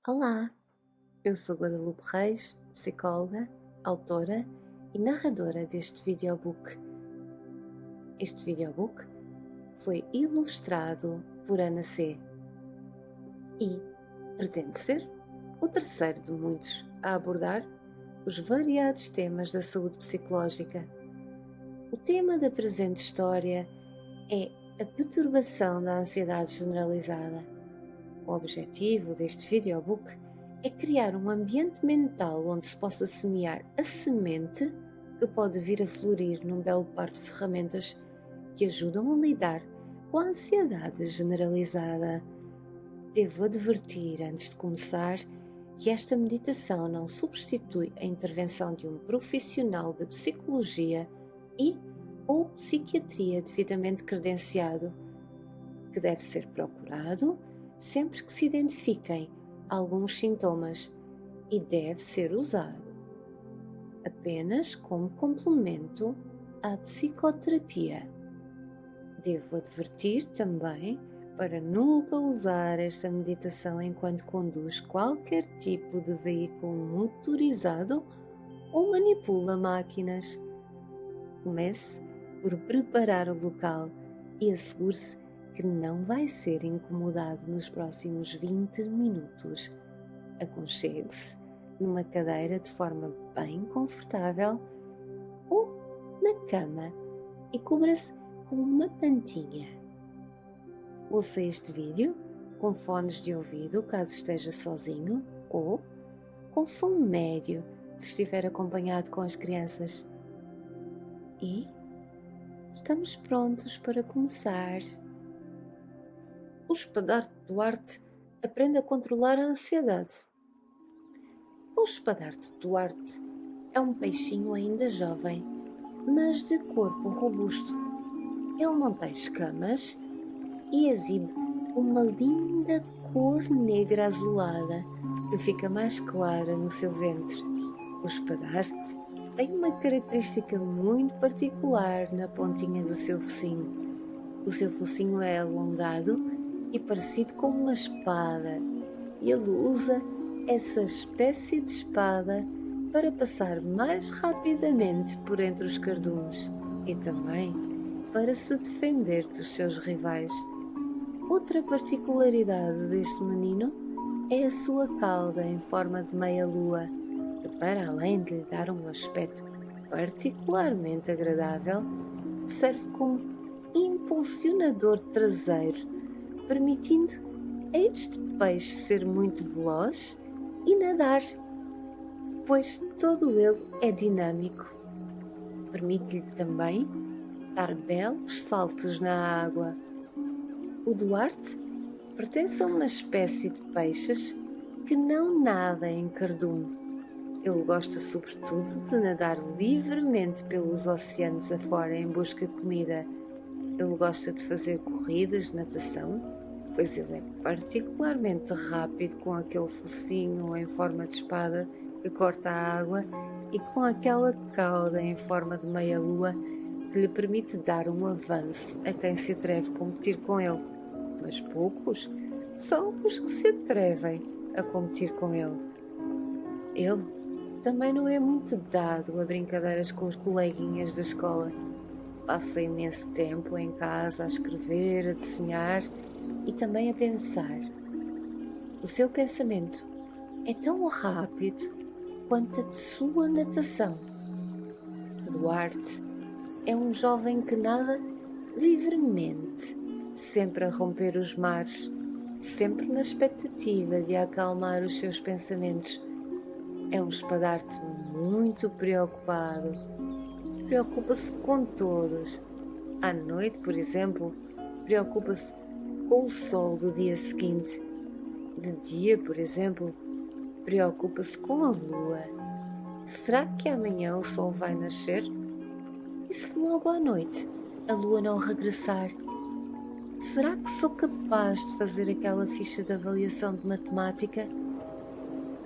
Olá, eu sou Guadalupe Reis, psicóloga, autora e narradora deste videobook. Este videobook foi ilustrado por Ana C. e pretende ser o terceiro de muitos a abordar os variados temas da saúde psicológica. O tema da presente história é a perturbação da ansiedade generalizada. O objetivo deste videobook é criar um ambiente mental onde se possa semear a semente que pode vir a florir num belo par de ferramentas que ajudam a lidar com a ansiedade generalizada. Devo advertir antes de começar que esta meditação não substitui a intervenção de um profissional de psicologia ou psiquiatria devidamente credenciado, que deve ser procurado sempre que se identifiquem alguns sintomas e deve ser usado apenas como complemento à psicoterapia. Devo advertir também para nunca usar esta meditação enquanto conduz qualquer tipo de veículo motorizado ou manipula máquinas. Comece por preparar o local e assegure-se que não vai ser incomodado nos próximos 20 minutos. Aconchegue-se numa cadeira de forma bem confortável ou na cama e cubra-se com uma mantinha. Ouça este vídeo com fones de ouvido caso esteja sozinho ou com som médio se estiver acompanhado com as crianças. E estamos prontos para começar. O espadarte Duarte aprende a controlar a ansiedade. O espadarte Duarte é um peixinho ainda jovem, mas de corpo robusto. Ele não tem escamas e exibe uma linda cor negra azulada que fica mais clara no seu ventre. O espadarte tem uma característica muito particular na pontinha do seu focinho. O seu focinho é alongado e parecido com uma espada, e ele usa essa espécie de espada para passar mais rapidamente por entre os cardumes e também para se defender dos seus rivais. Outra particularidade deste menino é a sua cauda em forma de meia-lua, que, para além de lhe dar um aspecto particularmente agradável, serve como impulsionador traseiro, permitindo a este peixe ser muito veloz e nadar, pois todo ele é dinâmico. Permite-lhe também dar belos saltos na água. O Duarte pertence a uma espécie de peixes que não nada em cardume. Ele gosta sobretudo de nadar livremente pelos oceanos afora em busca de comida. Ele gosta de fazer corridas de natação, pois ele é particularmente rápido com aquele focinho em forma de espada que corta a água e com aquela cauda em forma de meia-lua que lhe permite dar um avanço a quem se atreve a competir com ele. Mas poucos são os que se atrevem a competir com ele. Ele também não é muito dado a brincadeiras com os coleguinhas da escola. Passa imenso tempo em casa a escrever, a desenhar e também a pensar. O seu pensamento é tão rápido quanto a de sua natação. Duarte é um jovem que nada livremente, sempre a romper os mares, sempre na expectativa de acalmar os seus pensamentos. É um espadarte muito preocupado. Preocupa-se com todos. À noite, por exemplo, preocupa-se com o sol do dia seguinte. De dia, por exemplo, preocupa-se com a lua. Será que amanhã o sol vai nascer? E se logo à noite a lua não regressar? Será que sou capaz de fazer aquela ficha de avaliação de matemática?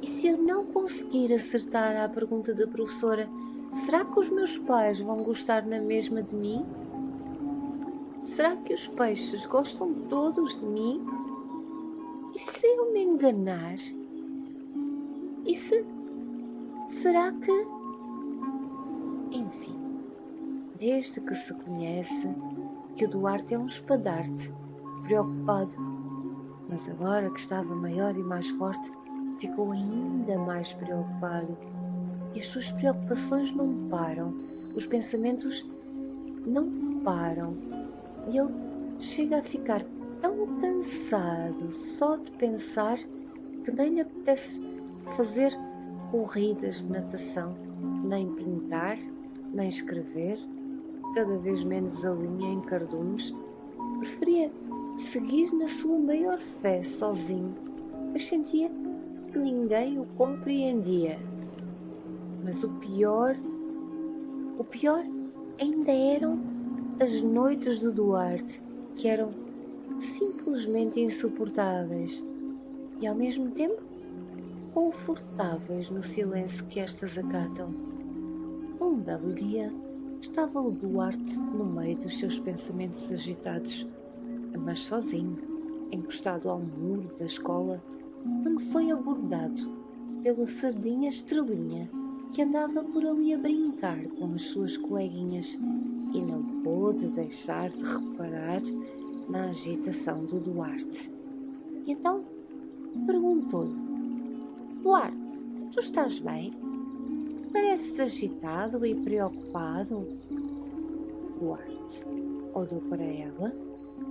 E se eu não conseguir acertar à pergunta da professora, será que os meus pais vão gostar na mesma de mim? Será que os peixes gostam todos de mim? E se eu me enganar E se... será que... Enfim, desde que se conhece que o Duarte é um espadarte, preocupado, mas agora que estava maior e mais forte, ficou ainda mais preocupado. E as suas preocupações não param, os pensamentos não param. E ele chega a ficar tão cansado só de pensar que nem lhe apetece fazer corridas de natação, nem pintar, nem escrever, cada vez menos a linha em cardumes. Preferia seguir na sua maior fé sozinho, mas sentia que ninguém o compreendia. Mas o pior ainda eram as noites do Duarte, que eram simplesmente insuportáveis e ao mesmo tempo confortáveis no silêncio que estas acatam. Um belo dia estava o Duarte no meio dos seus pensamentos agitados, mas sozinho, encostado ao muro da escola, quando foi abordado pela sardinha Estrelinha, que andava por ali a brincar com as suas coleguinhas e não pôde deixar de reparar na agitação do Duarte. E então perguntou-lhe: Duarte, tu estás bem? Pareces agitado e preocupado. Duarte olhou para ela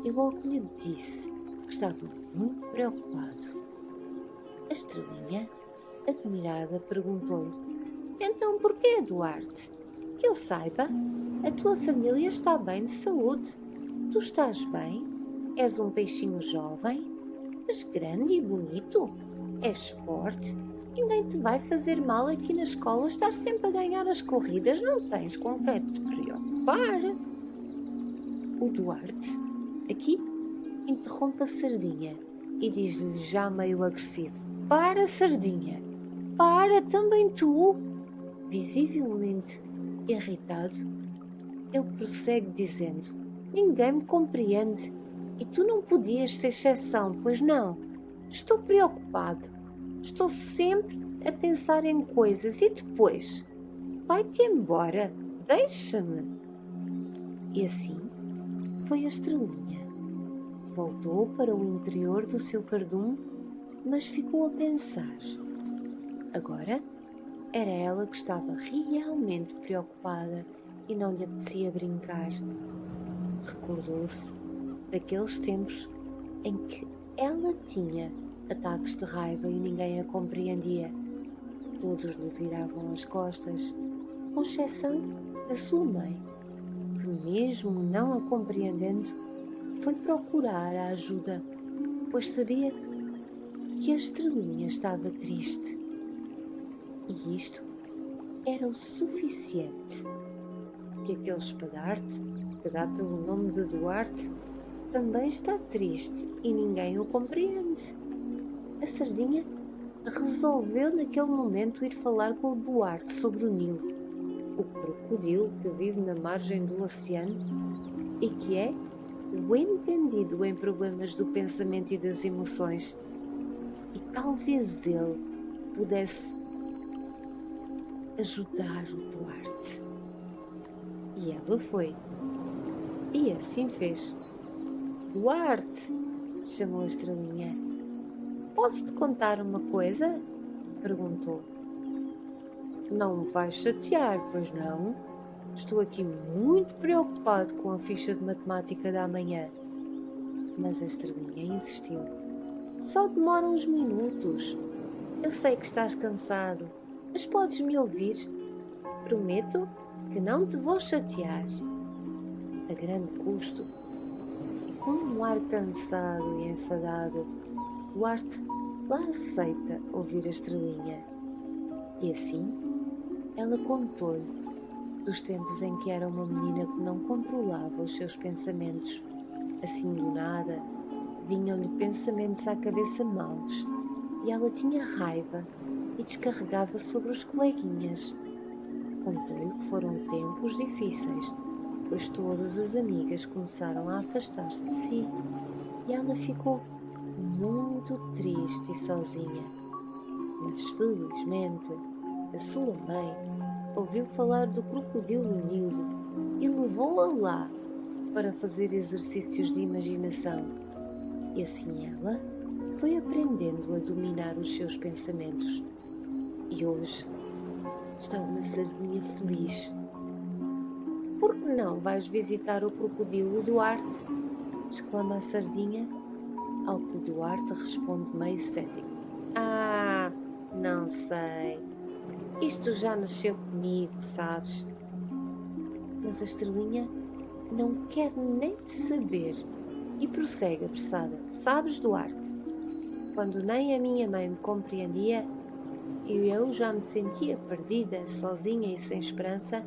e logo lhe disse que estava muito preocupado. A Estrelinha, admirada, perguntou-lhe: Então porquê, Duarte? Que eu saiba, a tua família está bem de saúde. Tu estás bem? És um peixinho jovem, mas grande e bonito. És forte. Ninguém te vai fazer mal aqui na escola estar sempre a ganhar as corridas. Não tens com que te preocupar. O Duarte aqui interrompe a Sardinha e diz-lhe já meio agressivo: Para, Sardinha! Para também tu! Visivelmente irritado, ele prossegue dizendo: Ninguém me compreende e tu não podias ser exceção, pois não? Estou preocupado. Estou sempre a pensar em coisas e depois vai-te embora, deixa-me. E assim foi a Estrelinha. Voltou para o interior do seu cardume, mas ficou a pensar. Agora era ela que estava realmente preocupada e não lhe apetecia brincar. Recordou-se daqueles tempos em que ela tinha ataques de raiva e ninguém a compreendia. Todos lhe viravam as costas, com exceção da sua mãe, que mesmo não a compreendendo, foi procurar a ajuda, pois sabia que a Estrelinha estava triste. E isto era o suficiente. Que aquele espadarte, que dá pelo nome de Duarte, também está triste e ninguém o compreende. A Sardinha resolveu naquele momento ir falar com o Duarte sobre o Nilo, o crocodilo que vive na margem do oceano e que é o entendido em problemas do pensamento e das emoções. E talvez ele pudesse ajudar o Duarte. E ela foi. E assim fez. Duarte, chamou a Estrelinha. Posso-te contar uma coisa? Perguntou. Não me vais chatear, pois não? Estou aqui muito preocupado com a ficha de matemática da manhã. Mas a Estrelinha insistiu. Só demora uns minutos. Eu sei que estás cansado, mas podes me ouvir. Prometo que não te vou chatear. A grande custo, e com um ar cansado e enfadado, Duarte lá aceita ouvir a Estrelinha. E assim, ela contou-lhe dos tempos em que era uma menina que não controlava os seus pensamentos. Assim do nada, vinham-lhe pensamentos à cabeça maus, e ela tinha raiva e descarregava sobre os coleguinhas. Contou-lhe que foram tempos difíceis, pois todas as amigas começaram a afastar-se de si, e ela ficou muito triste e sozinha. Mas felizmente, a sua mãe ouviu falar do crocodilo no Nilo e levou-a lá para fazer exercícios de imaginação. E assim ela foi aprendendo a dominar os seus pensamentos. E hoje está uma sardinha feliz. Por que não vais visitar o crocodilo, Duarte? Exclama a sardinha, ao que o Duarte responde meio cético. Ah, não sei. Isto já nasceu comigo, sabes? Mas a estrelinha não quer nem saber e prossegue apressada. Sabes, Duarte, quando nem a minha mãe me compreendia e eu já me sentia perdida, sozinha e sem esperança,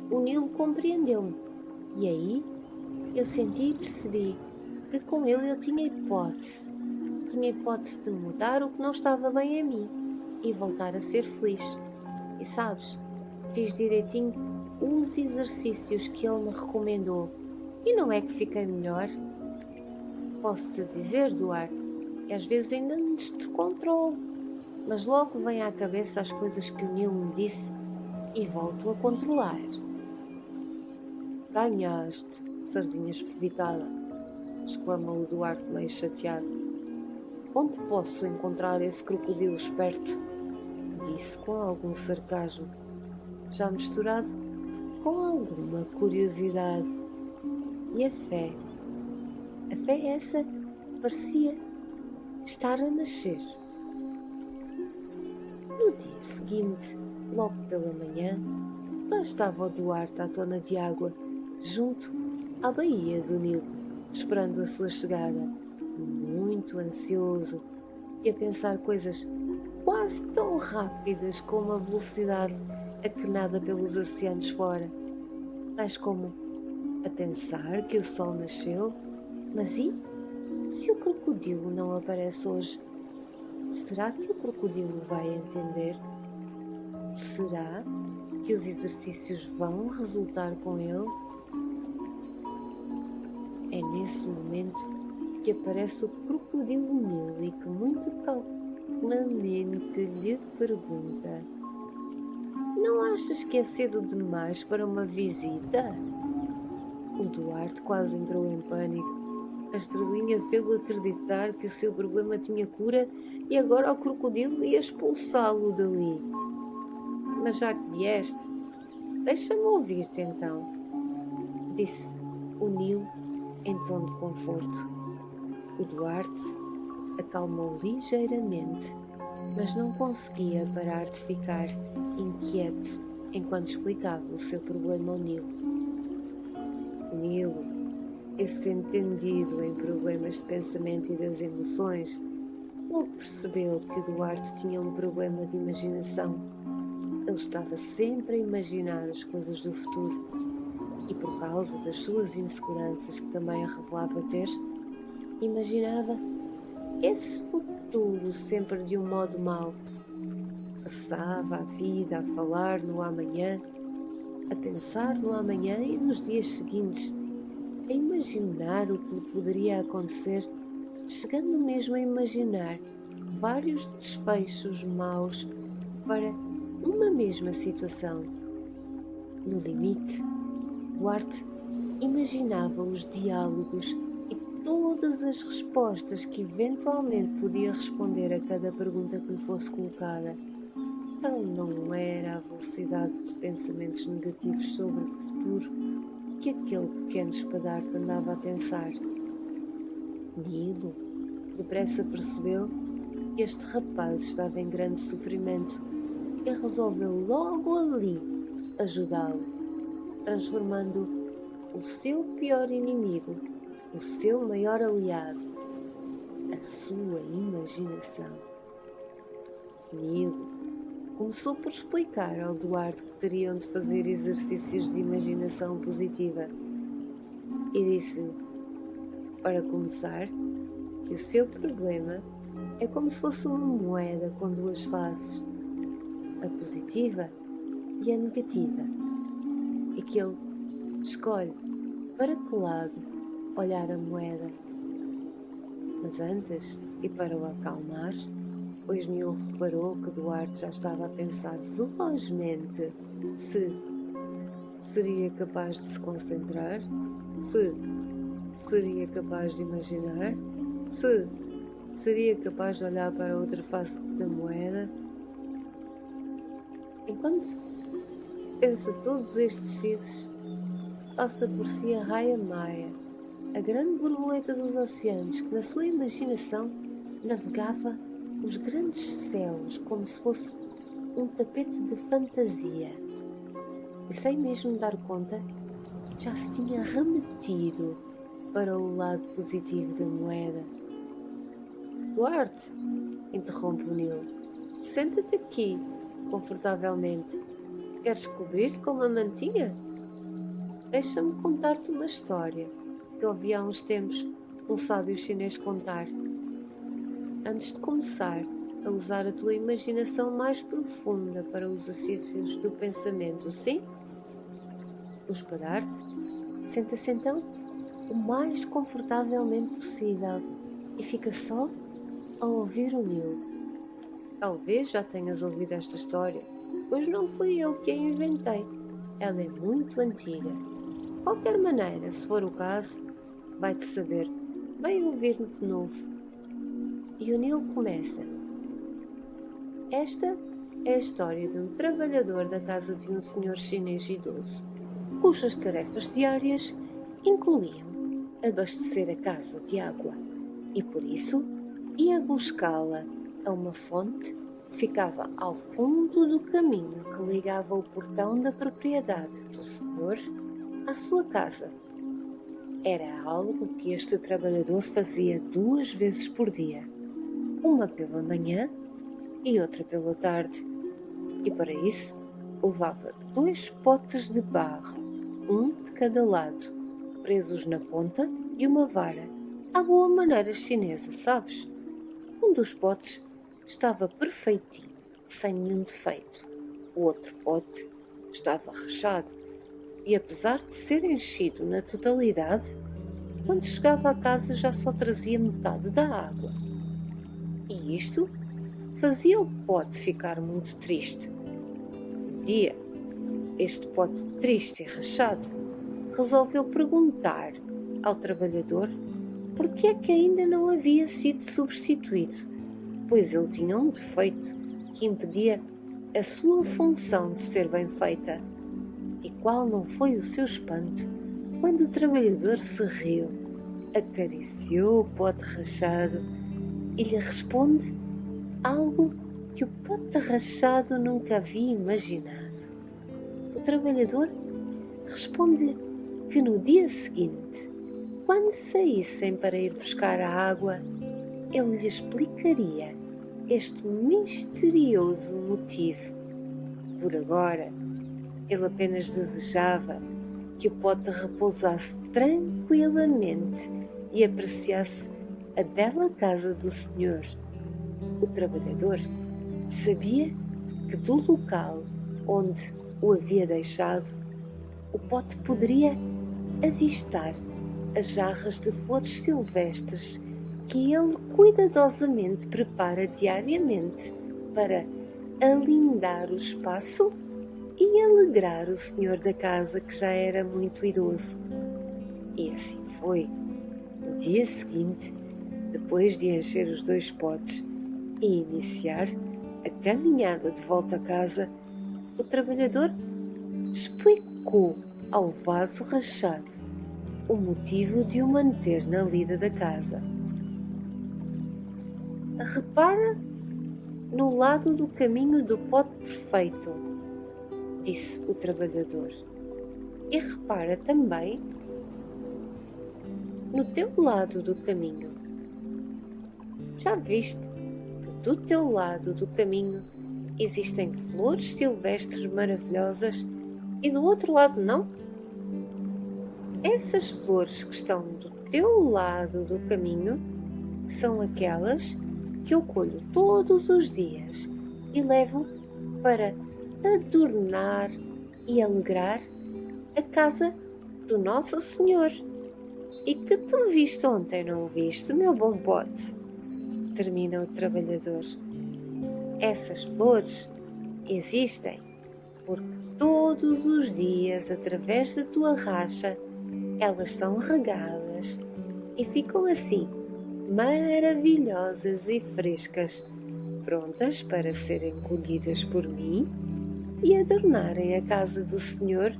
o Nilo compreendeu-me. E aí eu senti e percebi que com ele eu tinha hipótese. Tinha hipótese de mudar o que não estava bem em mim e voltar a ser feliz. E sabes, fiz direitinho os exercícios que ele me recomendou. E não é que fiquei melhor? Posso-te dizer, Duarte, que às vezes ainda me descontrolo, mas logo vem à cabeça as coisas que o Nilo me disse e volto a controlar. Ganhaste, sardinha espevitada, exclamou o Duarte meio chateado. Onde posso encontrar esse crocodilo esperto? Disse com algum sarcasmo, já misturado com alguma curiosidade. E a fé essa parecia estar a nascer. No dia seguinte, logo pela manhã, lá estava o Duarte à tona de água, junto à baía do Nilo, esperando a sua chegada, muito ansioso e a pensar coisas quase tão rápidas como a velocidade a que nada pelos oceanos fora, tais como a pensar que o sol nasceu, mas e se o crocodilo não aparece hoje? Será que o crocodilo vai entender? Será que os exercícios vão resultar com ele? É nesse momento que aparece o crocodilo Nilo e que muito calmamente lhe pergunta: não achas que é cedo demais para uma visita? O Duarte quase entrou em pânico. A estrelinha fez-lhe acreditar que o seu problema tinha cura e agora o crocodilo ia expulsá-lo dali. Mas já que vieste, deixa-me ouvir-te então, disse o Nilo em tom de conforto. O Duarte acalmou ligeiramente, mas não conseguia parar de ficar inquieto enquanto explicava o seu problema ao Nilo. Nilo, esse entendido em problemas de pensamento e das emoções, logo percebeu que o Duarte tinha um problema de imaginação. Ele estava sempre a imaginar as coisas do futuro e, por causa das suas inseguranças que também a revelava ter, imaginava esse futuro sempre de um modo mau. Passava a vida a falar no amanhã, a pensar no amanhã e nos dias seguintes, a imaginar o que lhe poderia acontecer, chegando mesmo a imaginar vários desfechos maus para uma mesma situação. No limite, Duarte imaginava os diálogos e todas as respostas que eventualmente podia responder a cada pergunta que lhe fosse colocada. Tal não era a velocidade de pensamentos negativos sobre o futuro que aquele pequeno espadarte andava a pensar. Nilo depressa percebeu que este rapaz estava em grande sofrimento e resolveu logo ali ajudá-lo, transformando o seu pior inimigo, o seu maior aliado, a sua imaginação. Nilo começou por explicar ao Duarte que teriam de fazer exercícios de imaginação positiva e disse-lhe, para começar, que o seu problema é como se fosse uma moeda com duas faces, a positiva e a negativa, e que ele escolhe para que lado olhar a moeda. Mas antes, e para o acalmar, pois Neil reparou que Duarte já estava a pensar velozmente se seria capaz de se concentrar, se seria capaz de imaginar, se seria capaz de olhar para outra face da moeda. Enquanto pensa todos estes x's, passa por si a Raia Maia, a grande borboleta dos oceanos que na sua imaginação navegava os grandes céus como se fosse um tapete de fantasia. E sem mesmo dar conta, já se tinha remetido para o lado positivo da moeda. Duarte, interrompe o Neil, senta-te aqui, confortavelmente. Queres cobrir-te com uma mantinha? Deixa-me contar-te uma história que ouvi há uns tempos um sábio chinês contar. Antes de começar a usar a tua imaginação mais profunda para os exercícios do pensamento, sim? O espadarte senta-se então o mais confortavelmente possível e fica só a ouvir o Neil. Talvez já tenhas ouvido esta história, pois não fui eu que a inventei. Ela é muito antiga. De qualquer maneira, se for o caso, vai-te saber bem ouvir-me de novo. E o Neil começa. Esta é a história de um trabalhador da casa de um senhor chinês idoso, cujas tarefas diárias incluíam abastecer a casa de água e, por isso, ia buscá-la a uma fonte que ficava ao fundo do caminho que ligava o portão da propriedade do senhor à sua casa. Era algo que este trabalhador fazia 2 vezes por dia, uma pela manhã e outra pela tarde, e para isso levava 2 potes de barro, um de cada lado, presos na ponta de uma vara, à boa maneira chinesa, sabes? Um dos potes estava perfeitinho, sem nenhum defeito. O outro pote estava rachado e, apesar de ser enchido na totalidade, quando chegava a casa já só trazia metade da água. E isto fazia o pote ficar muito triste. Um dia, este pote triste e rachado resolveu perguntar ao trabalhador por que é que ainda não havia sido substituído, pois ele tinha um defeito que impedia a sua função de ser bem feita. E qual não foi o seu espanto quando o trabalhador se riu, acariciou o pote rachado e lhe responde algo que o pote rachado nunca havia imaginado. O trabalhador responde-lhe que no dia seguinte, quando saíssem para ir buscar a água, ele lhe explicaria este misterioso motivo. Por agora, ele apenas desejava que o pote repousasse tranquilamente e apreciasse a bela casa do senhor. O trabalhador sabia que do local onde o havia deixado, o pote poderia avistar as jarras de flores silvestres que ele cuidadosamente prepara diariamente para alindar o espaço e alegrar o senhor da casa, que já era muito idoso. E assim foi. No dia seguinte, depois de encher os 2 potes e iniciar a caminhada de volta a casa, o trabalhador explicou ao vaso rachado o motivo de o manter na lida da casa. Repara no lado do caminho do pote perfeito, disse o trabalhador, e repara também no teu lado do caminho. Já viste que do teu lado do caminho existem flores silvestres maravilhosas e do outro lado não? Essas flores que estão do teu lado do caminho são aquelas que eu colho todos os dias e levo para adornar e alegrar a casa do Nosso Senhor. E que tu viste ontem, não viste, meu bom pote? Termina o trabalhador. Essas flores existem porque todos os dias, através da tua racha, elas são regadas e ficam assim, maravilhosas e frescas, prontas para serem colhidas por mim e adornarem a casa do Senhor,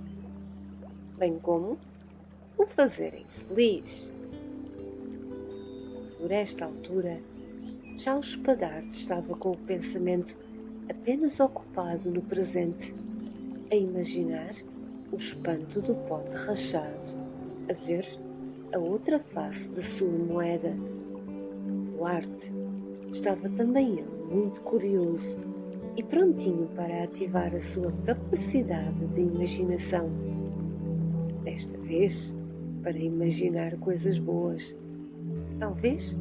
bem como o fazerem feliz. Por esta altura, já o espadarte estava com o pensamento apenas ocupado no presente, a imaginar o espanto do pote rachado, a ver a outra face da sua moeda. Duarte estava também ele muito curioso e prontinho para ativar a sua capacidade de imaginação. Desta vez, para imaginar coisas boas. Talvez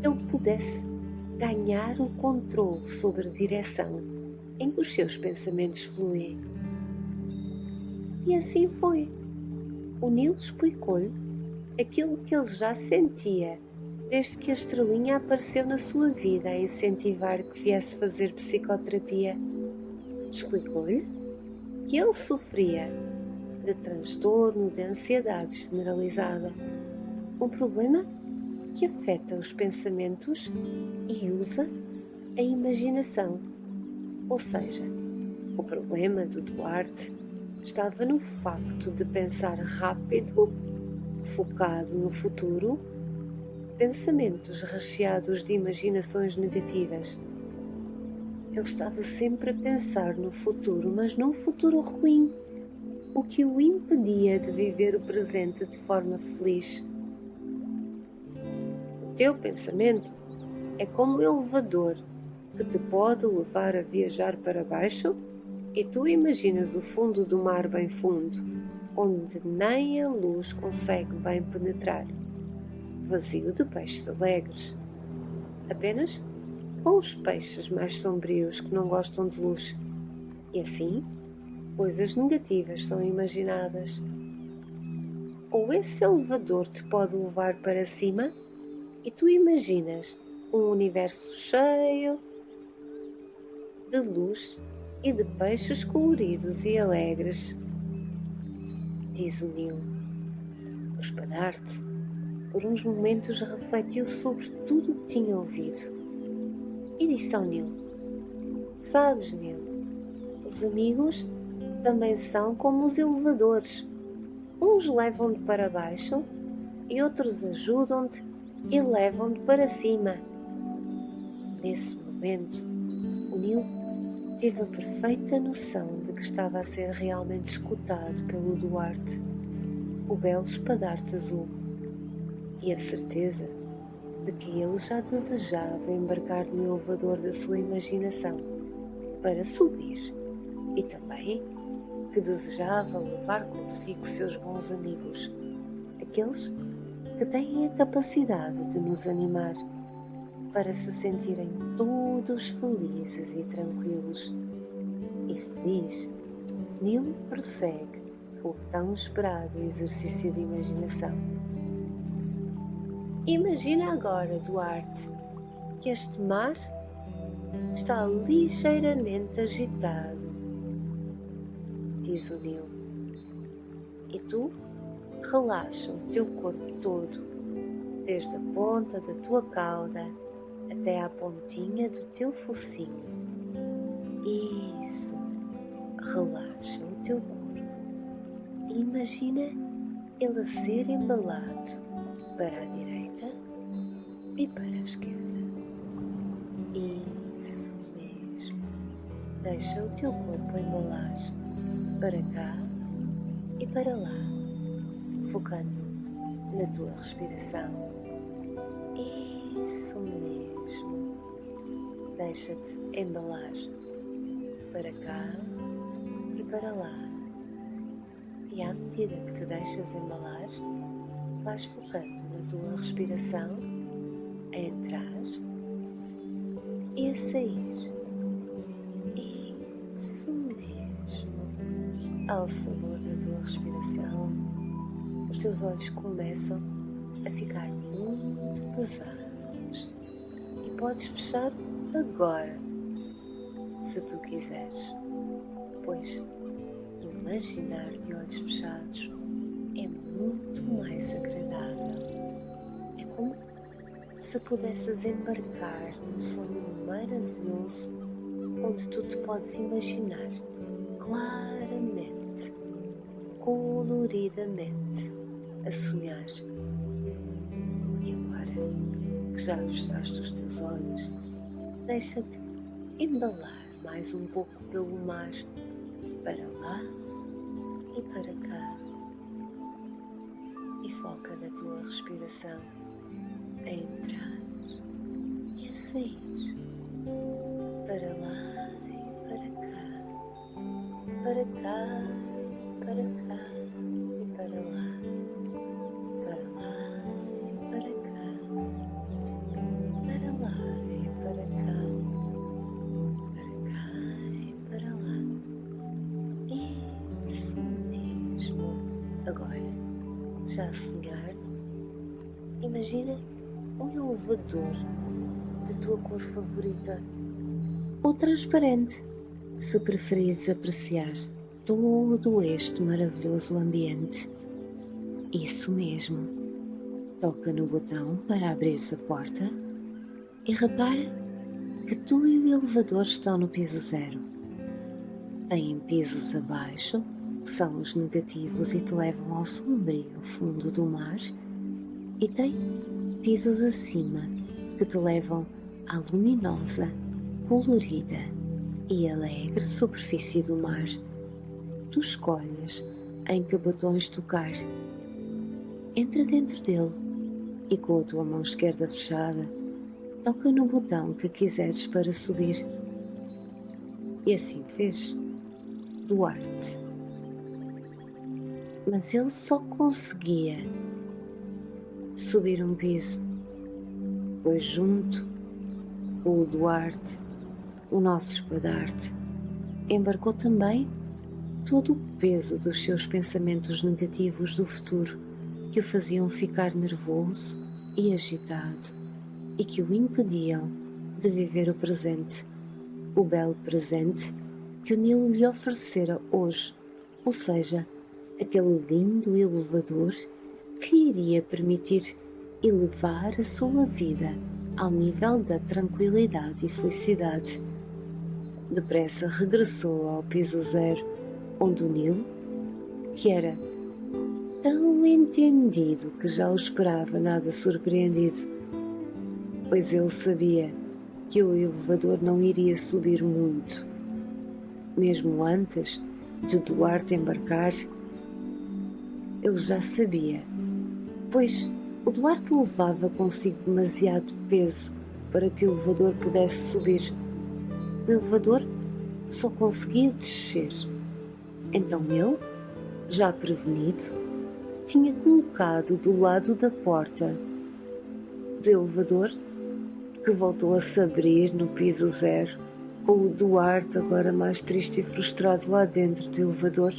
ele pudesse ganhar o controle sobre a direção em que os seus pensamentos fluem. E assim foi. O Nilo explicou-lhe aquilo que ele já sentia desde que a estrelinha apareceu na sua vida a incentivar que viesse fazer psicoterapia. Explicou-lhe que ele sofria de transtorno de ansiedade generalizada, um problema que afeta os pensamentos e usa a imaginação. Ou seja, o problema do Duarte estava no facto de pensar rápido, focado no futuro, pensamentos recheados de imaginações negativas. Ele estava sempre a pensar no futuro, mas num futuro ruim, o que o impedia de viver o presente de forma feliz. O teu pensamento é como um elevador que te pode levar a viajar para baixo e tu imaginas o fundo do mar bem fundo, onde nem a luz consegue bem penetrar, vazio de peixes alegres, apenas com os peixes mais sombrios que não gostam de luz. E assim, coisas negativas são imaginadas. Ou esse elevador te pode levar para cima e tu imaginas um universo cheio de luz e de peixes coloridos e alegres. Diz o Nilo. O espadarte, por uns momentos, refletiu sobre tudo o que tinha ouvido e disse ao Nilo: Sabes, Nilo, os amigos também são como os elevadores. Uns levam-te para baixo e outros ajudam-te e levam-te para cima. Nesse momento, o Nilo teve a perfeita noção de que estava a ser realmente escutado pelo Duarte, o belo espadarte azul, e a certeza de que ele já desejava embarcar no elevador da sua imaginação para subir, e também que desejava levar consigo seus bons amigos, aqueles que têm a capacidade de nos animar para se sentirem todos felizes e tranquilos. E feliz, Nilo prossegue com o tão esperado exercício de imaginação. Imagina agora, Duarte, que este mar está ligeiramente agitado, diz o Nilo, e tu relaxa o teu corpo todo, desde a ponta da tua cauda até à pontinha do teu focinho. Isso, relaxa o teu corpo e imagina ele a ser embalado para a direita e para a esquerda. Isso mesmo, deixa o teu corpo embalar para cá e para lá, focando na tua respiração. Isso mesmo, deixa-te embalar para cá e para lá. E à medida que te deixas embalar, vais focando na tua respiração, a entrar e a sair. Isso mesmo. Ao sabor da tua respiração, os teus olhos começam a ficar muito pesados e podes fechar agora. se tu quiseres, pois imaginar de olhos fechados é muito mais agradável. É como se pudesses embarcar num sonho maravilhoso onde tu te podes imaginar claramente, coloridamente, a sonhar. E agora que já fechaste os teus olhos, deixa-te embalar mais um pouco pelo mar, para lá e para cá, e foca na tua respiração, a entrar e a sair, para lá e para cá, para cá e para cá e para lá e para cá, para lá e para cá, para cá e para lá. Isso mesmo. Agora, já a sonhar, imagina um elevador da tua cor favorita ou transparente, se preferires apreciar todo este maravilhoso ambiente. Isso mesmo. Toca no botão para abrires a porta e repara que tu e o elevador estão no piso 0. Têm pisos abaixo, que são os negativos e te levam ao sombrio fundo do mar, e tem pisos acima, que te levam à luminosa, colorida e alegre superfície do mar. Tu escolhes em que botões tocar. Entra dentro dele e, com a tua mão esquerda fechada, toca no botão que quiseres para subir. E assim fez Duarte. Mas ele só conseguia subir um piso, pois junto com o Duarte, o nosso espadarte, embarcou também todo o peso dos seus pensamentos negativos do futuro, que o faziam ficar nervoso e agitado e que o impediam de viver o presente, o belo presente que o Nilo lhe oferecera hoje, ou seja, aquele lindo elevador que lhe iria permitir elevar a sua vida ao nível da tranquilidade e felicidade. Depressa regressou ao piso 0, onde o Nilo, que era tão entendido que já o esperava nada surpreendido, pois ele sabia que o elevador não iria subir muito. Mesmo antes de Duarte embarcar, ele já sabia, pois o Duarte levava consigo demasiado peso para que o elevador pudesse subir. O elevador só conseguia descer. Então ele, já prevenido, tinha colocado do lado da porta do elevador, que voltou a se abrir no piso 0, com o Duarte agora mais triste e frustrado lá dentro do elevador,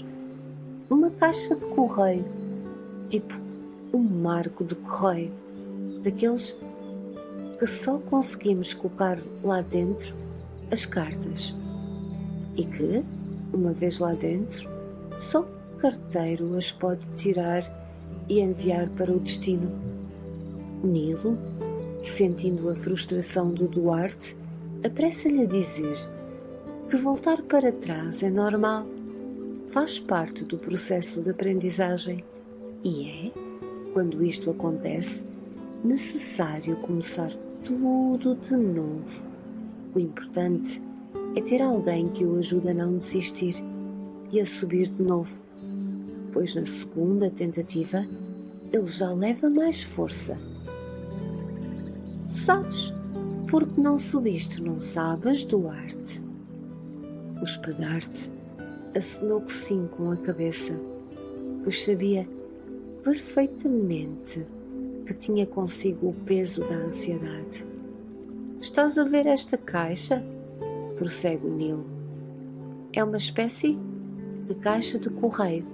uma caixa de correio, tipo um marco de correio, daqueles que só conseguimos colocar lá dentro as cartas e que, uma vez lá dentro, só o carteiro as pode tirar e enviar para o destino. Nilo, sentindo a frustração do Duarte, apressa-lhe a dizer que voltar para trás é normal, faz parte do processo de aprendizagem e é, quando isto acontece, necessário começar tudo de novo. O importante é ter alguém que o ajude a não desistir e a subir de novo, pois na segunda tentativa ele já leva mais força. Sabes, porque não subiste, não sabes, Duarte? O espadarte acenou que sim com a cabeça, pois sabia perfeitamente que tinha consigo o peso da ansiedade. Estás a ver esta caixa? Prossegue o Nilo. É uma espécie de caixa de correio,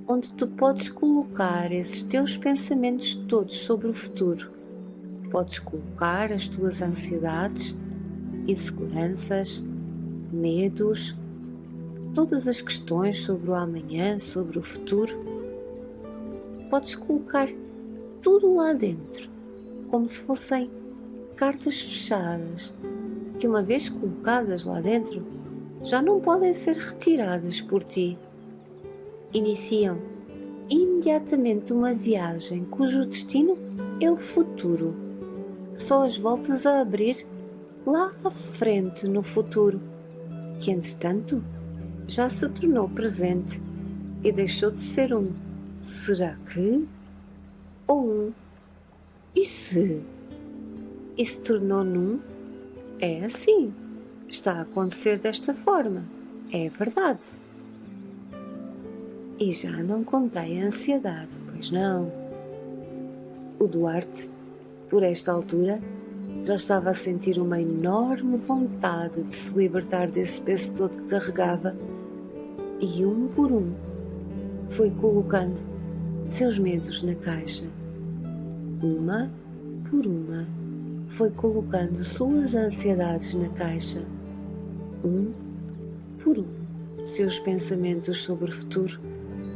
onde tu podes colocar esses teus pensamentos todos sobre o futuro. Podes colocar as tuas ansiedades, inseguranças, medos, todas as questões sobre o amanhã, sobre o futuro. Podes colocar tudo lá dentro, como se fossem cartas fechadas, que uma vez colocadas lá dentro, já não podem ser retiradas por ti. Iniciam imediatamente uma viagem cujo destino é o futuro. Só as voltas a abrir lá à frente no futuro, que entretanto já se tornou presente e deixou de ser um será que ou um e se? E se tornou num é assim, está a acontecer desta forma, é verdade. E já não contei a ansiedade, pois não. O Duarte, por esta altura, já estava a sentir uma enorme vontade de se libertar desse peso todo que carregava e, um por um, foi colocando seus medos na caixa. Uma por uma, foi colocando suas ansiedades na caixa. Um por um, seus pensamentos sobre o futuro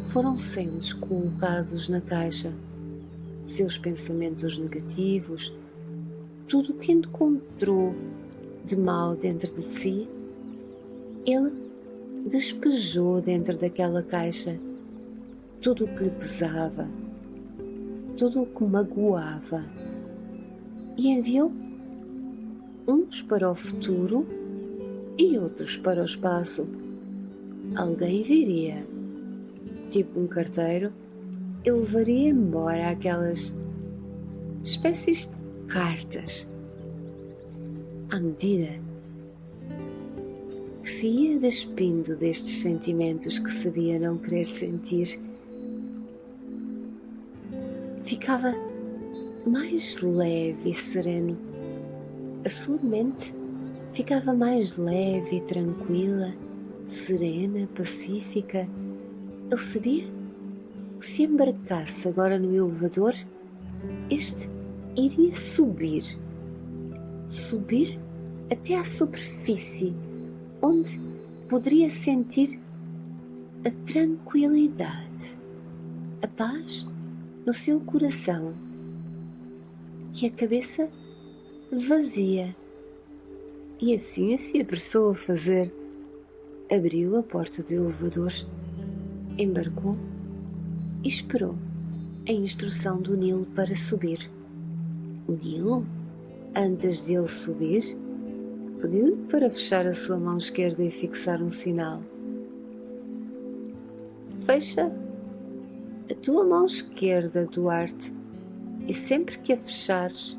foram sendo colocados na caixa. Seus pensamentos negativos, tudo o que encontrou de mal dentro de si, ele despejou dentro daquela caixa. Tudo o que lhe pesava, tudo o que magoava, e enviou uns para o futuro e outros para o espaço. Alguém viria, tipo um carteiro, e levaria embora aquelas espécies de cartas. À medida que se ia despindo destes sentimentos que sabia não querer sentir, ficava mais leve e sereno. A sua mente ficava mais leve e tranquila, serena, pacífica. Ele sabia que se embarcasse agora no elevador, este iria subir até à superfície, onde poderia sentir a tranquilidade, a paz no seu coração e a cabeça vazia. E assim se apressou a fazer. Abriu a porta do elevador, embarcou e esperou a instrução do Nilo para subir. O Nilo, antes de ele subir, pediu-lhe para fechar a sua mão esquerda e fixar um sinal. Fecha a tua mão esquerda, Duarte, e sempre que a fechares,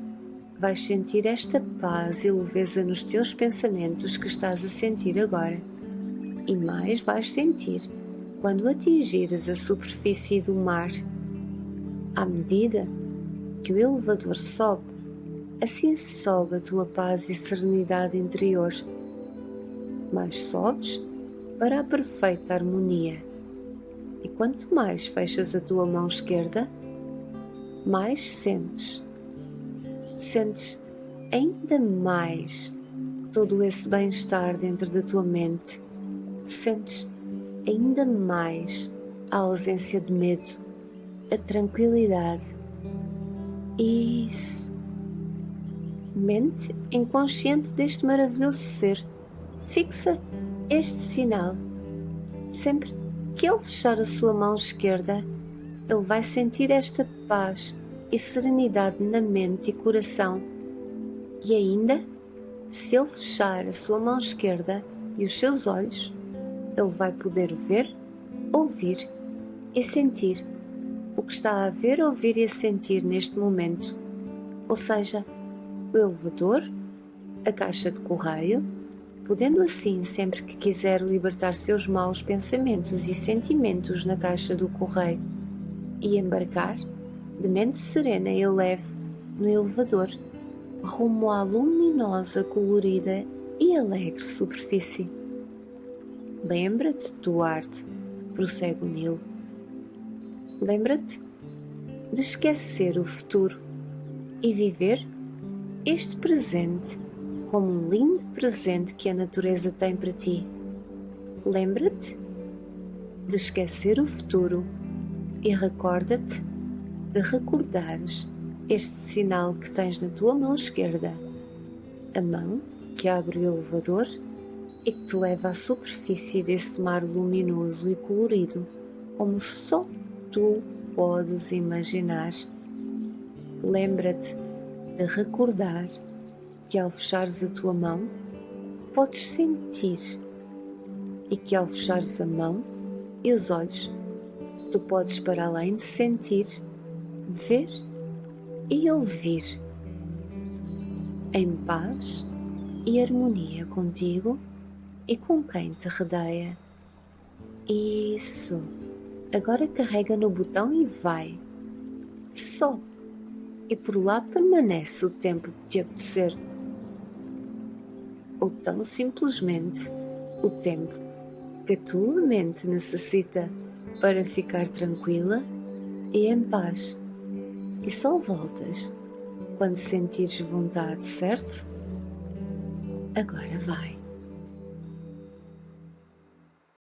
vais sentir esta paz e leveza nos teus pensamentos que estás a sentir agora. E mais vais sentir quando atingires a superfície do mar. À medida que o elevador sobe, assim sobe a tua paz e serenidade interior. Mais sobes para a perfeita harmonia. E quanto mais fechas a tua mão esquerda, mais sentes ainda mais todo esse bem-estar dentro da tua mente. Sentes ainda mais a ausência de medo, a tranquilidade. Isso. Mente inconsciente deste maravilhoso ser, fixa este sinal. Sempre que ele fechar a sua mão esquerda, ele vai sentir esta paz e serenidade na mente e coração. E ainda, se ele fechar a sua mão esquerda e os seus olhos, ele vai poder ver, ouvir e sentir o que está a ver, ouvir e a sentir neste momento. Ou seja, o elevador, a caixa de correio, podendo assim, sempre que quiser, libertar seus maus pensamentos e sentimentos na caixa do correio e embarcar de mente serena e leve no elevador, rumo à luminosa, colorida e alegre superfície. Lembra-te, Duarte, prossegue o Nilo. Lembra-te de esquecer o futuro e viver este presente como um lindo presente que a natureza tem para ti. Lembra-te de esquecer o futuro e recorda-te de recordares este sinal que tens na tua mão esquerda, a mão que abre o elevador e que te leva à superfície desse mar luminoso e colorido, como só tu podes imaginar. Lembra-te de recordar que ao fechares a tua mão, podes sentir, e que ao fechares a mão e os olhos, tu podes, para além de sentir, ver e ouvir, em paz e harmonia contigo e com quem te rodeia. Isso! Agora carrega no botão e vai. Só! E por lá permanece o tempo que te apetecer. Ou tão simplesmente o tempo que a tua mente necessita para ficar tranquila e em paz. E só voltas quando sentires vontade, certo? Agora vai.